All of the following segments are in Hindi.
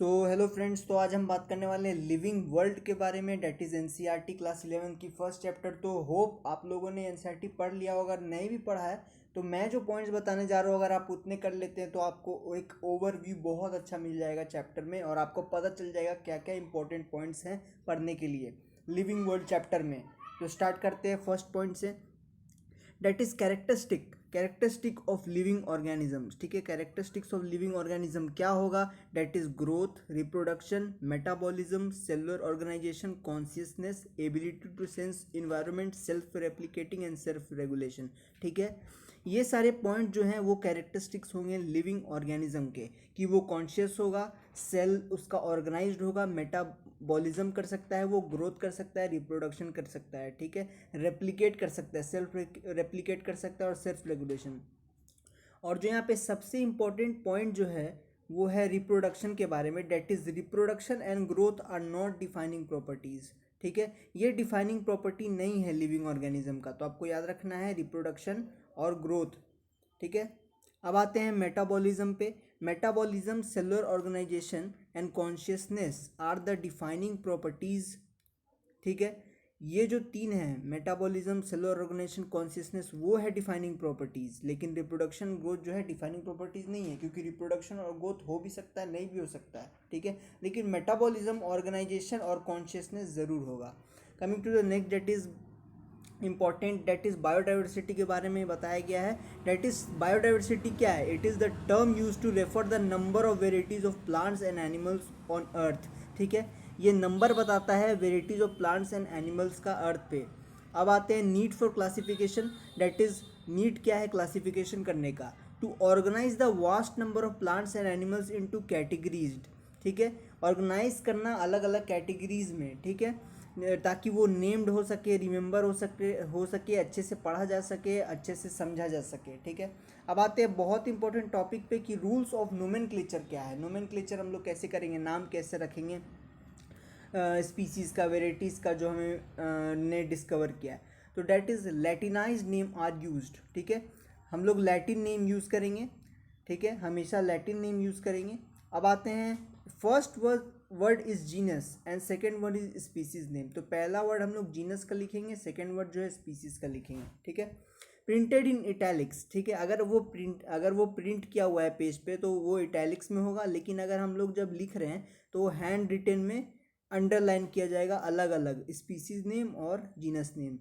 Hello friends. तो आज हम बात करने वाले हैं लिविंग वर्ल्ड के बारे में, डेट इज़ एनसीईआरटी क्लास 11 की फर्स्ट चैप्टर। तो होप आप लोगों ने एनसीईआरटी पढ़ लिया होगा, अगर नहीं भी पढ़ा है तो मैं जो पॉइंट्स बताने जा रहा हूँ अगर आप उतने कर लेते हैं तो आपको एक ओवरव्यू बहुत अच्छा मिल जाएगा चैप्टर में, और आपको पता चल जाएगा क्या क्या इंपॉर्टेंट पॉइंट्स हैं पढ़ने के लिए लिविंग वर्ल्ड चैप्टर में। तो स्टार्ट करते हैं फर्स्ट पॉइंट से, that is characteristic of living organisms. ठीक है, कैरेक्टरिस्टिक्स ऑफ लिविंग ऑर्गेनिज्म क्या होगा? That is growth, reproduction, metabolism, cellular organisation, consciousness, ability to sense environment, self replicating and self regulation. ठीक है, ये सारे पॉइंट जो हैं वो कैरेक्टरिस्टिक्स होंगे लिविंग ऑर्गेनिज्म के, कि वो कॉन्शियस होगा, सेल उसका ऑर्गेनाइज्ड होगा, मेटाबॉलिज्म कर सकता है, वो ग्रोथ कर सकता है, रिप्रोडक्शन कर सकता है, ठीक है, रेप्लिकेट कर सकता है, सेल्फ रेप्लिकेट कर सकता है, और सेल्फ रेगुलेशन। और जो यहाँ पे सबसे इम्पोर्टेंट पॉइंट जो है वो है रिप्रोडक्शन के बारे में, that is reproduction and growth are not defining properties. ठीक है, ये डिफाइनिंग प्रॉपर्टी नहीं है लिविंग ऑर्गेनिज्म का, तो आपको याद रखना है रिप्रोडक्शन और ग्रोथ। ठीक है, अब आते हैं मेटाबॉलिज्म पे। Metabolism, cellular organisation and consciousness are the defining properties. ठीक है, ये जो तीन हैं, मेटाबॉलिज्म, सेलुलर ऑर्गेनाइजेशन, कॉन्शियसनेस, वो है डिफाइनिंग प्रॉपर्टीज। लेकिन रिप्रोडक्शन, ग्रोथ जो है डिफाइनिंग प्रॉपर्टीज नहीं है, क्योंकि रिप्रोडक्शन और ग्रोथ हो भी सकता है, नहीं भी हो सकता है। ठीक है, लेकिन मेटाबॉलिज्म, ऑर्गेनाइजेशन और कॉन्शियसनेस ज़रूर होगा। Coming to the next, that is important, that is biodiversity के बारे में बताया गया है। डेट इज़ बायोडाइवर्सिटी क्या है? It is the term use to refer the number of varieties of plants and animals on earth. ठीक है, ये नंबर बताता है varieties of plants and animals का अर्थ पे। अब आते हैं need for classification. That is, need क्या है क्लासिफिकेशन करने का? To organise the vast number of plants and animals into categories. ठीक है, ऑर्गेनाइज करना अलग अलग कैटेगरीज में, ठीक है, ताकि वो नेम्ड हो सके, रिमेंबर हो सके, अच्छे से पढ़ा जा सके, अच्छे से समझा जा सके। ठीक है, अब आते हैं बहुत इंपॉर्टेंट टॉपिक पे कि रूल्स ऑफ नोमेनक्लेचर क्या है। नोमेनक्लेचर हम लोग कैसे करेंगे, नाम कैसे रखेंगे स्पीसीज़ का, वेराइटीज़ का, जो हमें ने डिस्कवर किया है। तो that is latinise name are used. ठीक है, हम लोग लैटिन नेम यूज़ करेंगे। ठीक है, हमेशा लैटिन नेम यूज़ करेंगे। अब आते हैं, first word is genus and second word is species name. तो पहला वर्ड हम लोग जीनस का लिखेंगे, सेकेंड वर्ड जो है स्पीसीज का लिखेंगे। ठीक है, प्रिंटेड इन इटैलिक्स। ठीक है, अगर वो प्रिंट किया हुआ है पेज पे तो वो इटैलिक्स में होगा, लेकिन अगर हम लोग जब लिख रहे हैं तो वो हैंड रिटेन में अंडरलाइन किया जाएगा, अलग अलग स्पीसीज नेम और जीनस नेम।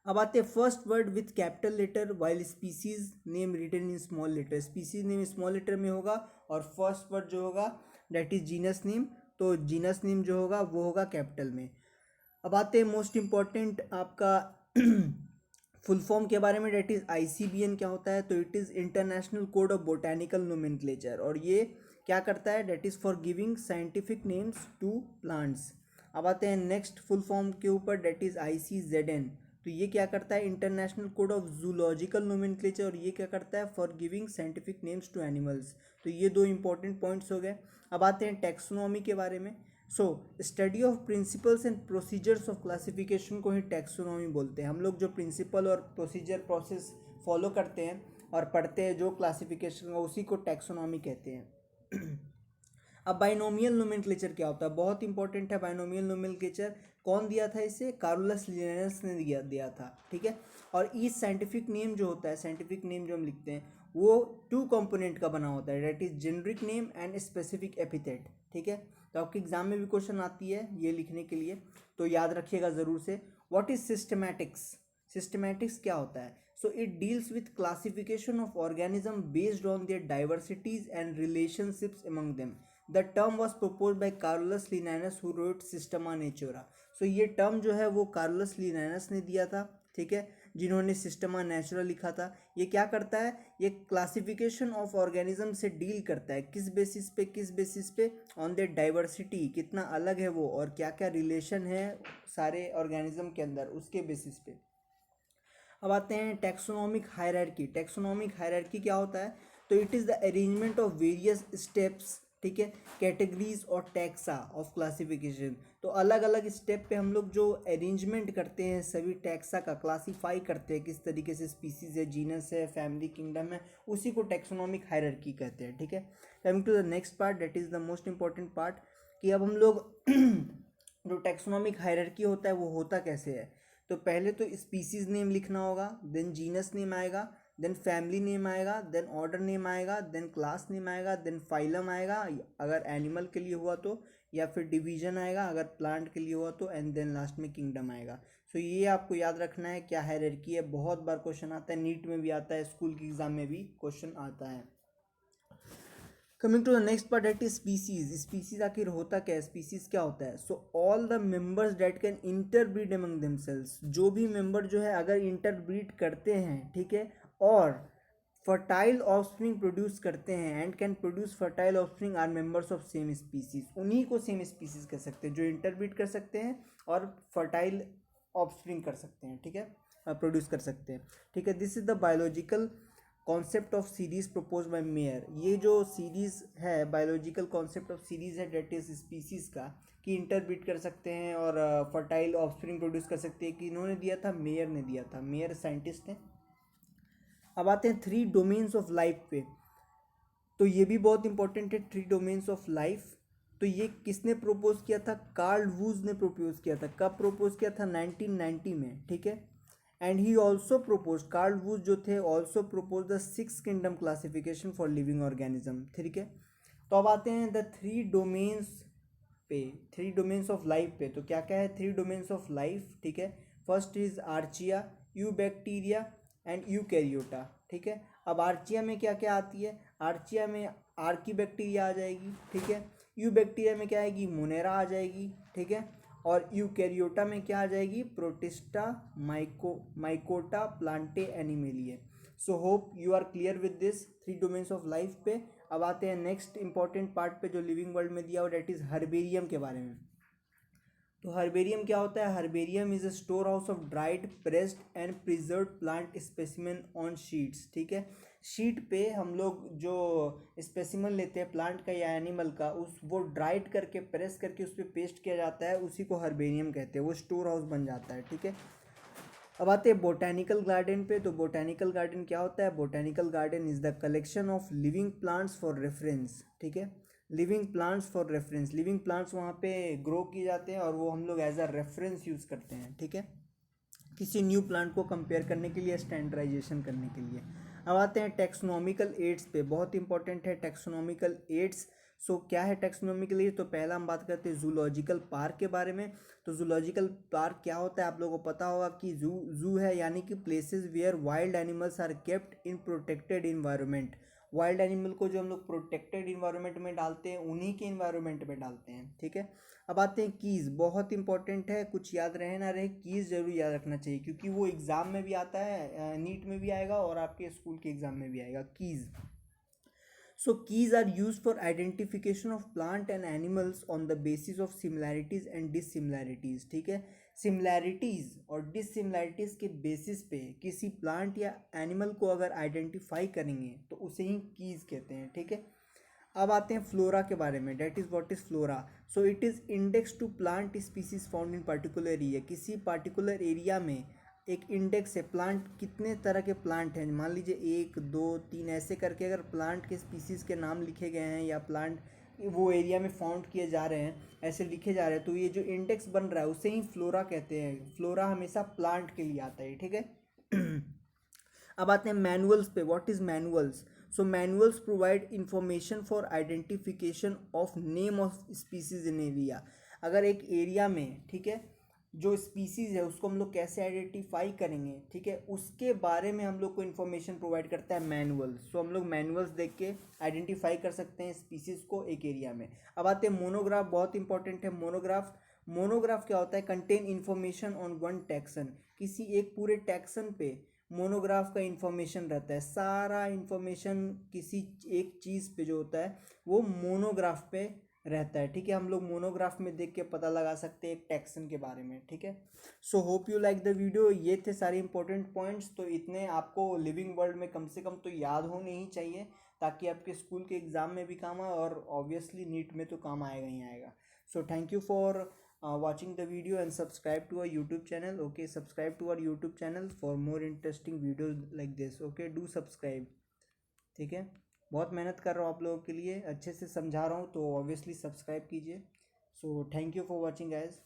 अब आते हैं first word with capital letter while species name written in small letter. Species name small letter में होगा और फर्स्ट वर्ड जो होगा डेट इज जीनस नेम, तो जीनस नेम जो होगा वो होगा कैपिटल में। अब आते हैं मोस्ट इम्पॉर्टेंट आपका फुल फॉर्म के बारे में, डेट इज आईसीबीएन क्या होता है? तो it is international code of botanical nomenclature, और ये क्या करता है? That is for giving scientific names to plants. अब आते हैं नेक्स्ट फुल फॉर्म के ऊपर, डेट इज़ आईसीजेडएन। तो ये क्या करता है? International code of zoological nomenclature, और ये क्या करता है? For giving scientific names to animals. तो ये दो इंपॉर्टेंट पॉइंट्स हो गए। अब आते हैं टैक्सोनॉमी के बारे में। So study of principles and procedures of classification को ही टैक्सोनॉमी बोलते हैं। हम लोग जो प्रिंसिपल और प्रोसीजर प्रोसेस फॉलो करते हैं और पढ़ते हैं जो क्लासिफिकेशन का, उसी को टैक्सोनॉमी कहते हैं। अब बाइनोमियल नोमेनक्लेचर क्या होता है? बहुत इंपॉर्टेंट है बाइनोमियल नोमेनक्लेचर। कौन दिया था इसे? कार्लस लिनेयस ने दिया था। ठीक है, और ईच साइंटिफिक नेम जो होता है, साइंटिफिक नेम जो हम लिखते हैं वो टू कंपोनेंट का बना होता है, that is generic name and specific epithet. ठीक है, तो आपके एग्जाम में भी क्वेश्चन आती है ये लिखने के लिए, तो याद रखिएगा ज़रूर से। What is systematics? सिस्टमैटिक्स क्या होता है? So it deals with classification of organism based on their diversities and relationships among them. The term was propose by Carolus Linnaeus who wrote Systema Naturae. So ये टर्म जो है वो कार्लस लिनानस ने दिया था, ठीक है, जिन्होंने सिस्टमा नेचुरा लिखा था। ये क्या करता है? ये क्लासिफिकेशन ऑफ ऑर्गेनिज्म से डील करता है, किस बेसिस पे? ऑन द डाइवर्सिटी, कितना अलग है वो और क्या क्या रिलेशन है सारे ऑर्गेनिज्म के अंदर, उसके बेसिस पे। अब आते हैं टैक्सोनॉमिक हायरार्की। टैक्सोनॉमिक हायरार्की क्या होता है? तो it is the arrangement of various steps ठीक है। कैटेगरीज और टैक्सा ऑफ क्लासिफिकेशन, तो अलग अलग स्टेप पे हम लोग जो अरेंजमेंट करते हैं सभी टैक्सा का, क्लासीफाई करते हैं किस तरीके से, स्पीसीज है, जीनस है, फैमिली, किंगडम है, उसी को टैक्सोनॉमिक हायरार्की कहते हैं। ठीक है। Coming to the next part, that is the most important part, कि अब हम लोग जो टैक्सोनॉमिक हायरार्की होता है वो होता कैसे है। तो पहले तो स्पीसीज नेम लिखना होगा, देन जीनस नेम आएगा, देन फैमिली नेम आएगा, देन ऑर्डर नेम आएगा, देन क्लास नेम आएगा, देन फाइलम आएगा अगर एनिमल के लिए हुआ तो, या फिर डिवीजन आएगा अगर प्लांट के लिए हुआ तो, एंड देन लास्ट में किंगडम आएगा। सो ये आपको याद रखना है क्या हायरार्की है। बहुत बार क्वेश्चन आता है, नीट में भी आता है, स्कूल की एग्जाम में भी क्वेश्चन आता है। Coming to the next part, that is species. Species आखिर होता क्या है, स्पीसीज क्या होता है। So all the members that can interbreed among themselves, जो भी मेंबर जो है अगर इंटरब्रीड करते हैं, ठीक है, और फर्टाइल ऑफस्प्रिंग प्रोड्यूस करते हैं, and can produce fertile offspring, are members of same species, उन्हीं को सेम स्पीसीज कह सकते हैं जो इंटरब्रीड कर सकते हैं और फर्टाइल ऑफस्प्रिंग कर सकते हैं, ठीक है, प्रोड्यूस कर सकते हैं। ठीक है। This is the biological concept of series propose by mayor. ये जो सीरीज है, बायोलॉजिकल कॉन्सेप्ट ऑफ सीरीज है, डेट इज स्पीसीज का, कि इंटरब्रीड कर सकते हैं और फर्टाइल ऑफस्प्रिंग प्रोड्यूस कर सकते हैं, कि इन्होंने दिया था, मेयर ने दिया था, मेयर साइंटिस्ट हैं। अब आते हैं 3 डोमेन्स ऑफ लाइफ पे, तो ये भी बहुत इंपॉर्टेंट है, 3 डोमेन्स ऑफ लाइफ। तो ये किसने प्रपोज किया था, कार्ल वूज ने प्रपोज किया था। कब प्रपोज किया था, 1990 में। ठीक है। And he also propose, Carl Woese जो थे also propose the 6 kingdom classification for living organism. ठीक है। तो अब आते हैं द 3 डोमेन्स पे, 3 डोमेन्स ऑफ लाइफ पे। तो क्या क्या है 3 डोमेन्स ऑफ लाइफ। ठीक है। First is archaea, eubacteria and eukaryota. ठीक है। अब आर्चिया में क्या क्या आती है, आर्चिया में आर्की बैक्टीरिया आ जाएगी। ठीक है। यू बैक्टीरिया में क्या आएगी, मोनेरा आ जाएगी। ठीक है। और यूकैरियोटा में क्या आ जाएगी, protista, mycota, plantae, animalia. So hope you are clear with this 3 domains of life पे। अब आते हैं नेक्स्ट इंपॉर्टेंट पार्ट पे जो लिविंग वर्ल्ड में दिया हुआ, डेट इज हर्बेरियम के बारे में। तो हर्बेरियम क्या होता है, herbarium is a store house of dried, pressed and preserve plant specimen on sheets. ठीक है। शीट पे हम लोग जो स्पेसिमन लेते हैं प्लांट का या एनिमल का, उस वो ड्राइड करके प्रेस करके उस पर पेस्ट किया जाता है, उसी को हर्बेरियम कहते हैं, वो स्टोर हाउस बन जाता है। ठीक है। अब आते हैं बोटैनिकल गार्डन पे। तो बोटैनिकल गार्डन क्या होता है, botanical garden is the collection of living plants for reference. ठीक है। Living plants for reference, living plants वहाँ पे ग्रो किए जाते हैं और वो हम लोग एज अ रेफरेंस यूज़ करते हैं। ठीक है। किसी न्यू प्लांट को कंपेयर करने के लिए, स्टैंडर्डाइजेशन करने के लिए। अब आते हैं टेक्सोनॉमिकल एड्स पे, बहुत इंपॉर्टेंट है टेक्सोनॉमिकल एड्स। सो क्या है टेक्सोनॉमिकल एड्स, तो पहला हम बात करते हैं जूलॉजिकल पार्क के बारे में। तो जूलॉजिकल पार्क क्या होता है, आप लोगों को पता होगा कि जू है यानी कि places where wild animals are kept in protected environment. Wild animal को जो हम लोग प्रोटेक्टेड इन्वायरमेंट में डालते हैं, उन्हीं के इन्वायरमेंट में डालते हैं। ठीक है। अब आते हैं कीज़, बहुत इंपॉर्टेंट है, कुछ याद रहे ना रहे, कीज़ जरूर याद रखना चाहिए क्योंकि वो एग्ज़ाम में भी आता है, नीट में भी आएगा और आपके स्कूल के एग्ज़ाम में भी आएगा keys. So keys are used for identification of plant and animals on the basis of similarities and dissimilarities. ठीक है। सिमिलैरिटीज़ और डिससिमिलैरिटीज़ के बेसिस पे किसी प्लांट या एनिमल को अगर आइडेंटिफाई करेंगे तो उसे ही कीज़ कहते हैं। ठीक है। अब आते हैं फ्लोरा के बारे में, that is what is flora. So it is index to plant species found in particular area. किसी पर्टिकुलर एरिया में एक इंडेक्स है, प्लांट कितने तरह के प्लांट हैं, मान लीजिए 1 2 3 ऐसे करके अगर प्लांट के स्पीसीज के नाम लिखे गए हैं या प्लांट वो एरिया में फाउंड किए जा रहे हैं, ऐसे लिखे जा रहे हैं, तो ये जो इंडेक्स बन रहा है उसे ही फ्लोरा कहते हैं। फ्लोरा हमेशा प्लांट के लिए आता है। ठीक है। अब आते हैं मैनुअल्स पे, what is manuals. So manuals provide information for identification of name of species in area. अगर एक एरिया में, ठीक है, जो स्पीसीज है उसको हम लोग कैसे आइडेंटिफाई करेंगे, ठीक है, उसके बारे में हम लोग को इन्फॉर्मेशन प्रोवाइड करता है मैनुअल। सो हम लोग मैनुअल्स देख के आइडेंटिफाई कर सकते हैं स्पीसीज को एक एरिया में। अब आते हैं मोनोग्राफ, बहुत इंपॉर्टेंट है मोनोग्राफ। मोनोग्राफ क्या होता है, contain information on one taxon. किसी एक पूरे टैक्सन पे मोनोग्राफ का इन्फॉर्मेशन रहता है, सारा इन्फॉर्मेशन किसी एक चीज़ पे जो होता है वो मोनोग्राफ पे रहता है। ठीक है। हम लोग मोनोग्राफ में देख के पता लगा सकते हैं एक टैक्सन के बारे में। ठीक है। सो hope you like the video. ये थे सारे इंपॉर्टेंट पॉइंट्स, तो इतने आपको लिविंग वर्ल्ड में कम से कम तो याद होने ही चाहिए। ताकि आपके स्कूल के एग्ज़ाम में भी काम आए और ऑब्वियसली नीट में तो काम आएगा ही आएगा. So thank you for watching the video and subscribe to our YouTube channel. Okay, subscribe to our YouTube channel for more interesting videos like this. Okay, do subscribe. ठीक है, बहुत मेहनत कर रहा हूँ आप लोगों के लिए, अच्छे से समझा रहा हूँ, तो ऑब्वियसली सब्सक्राइब कीजिए. So thank you for watching guys.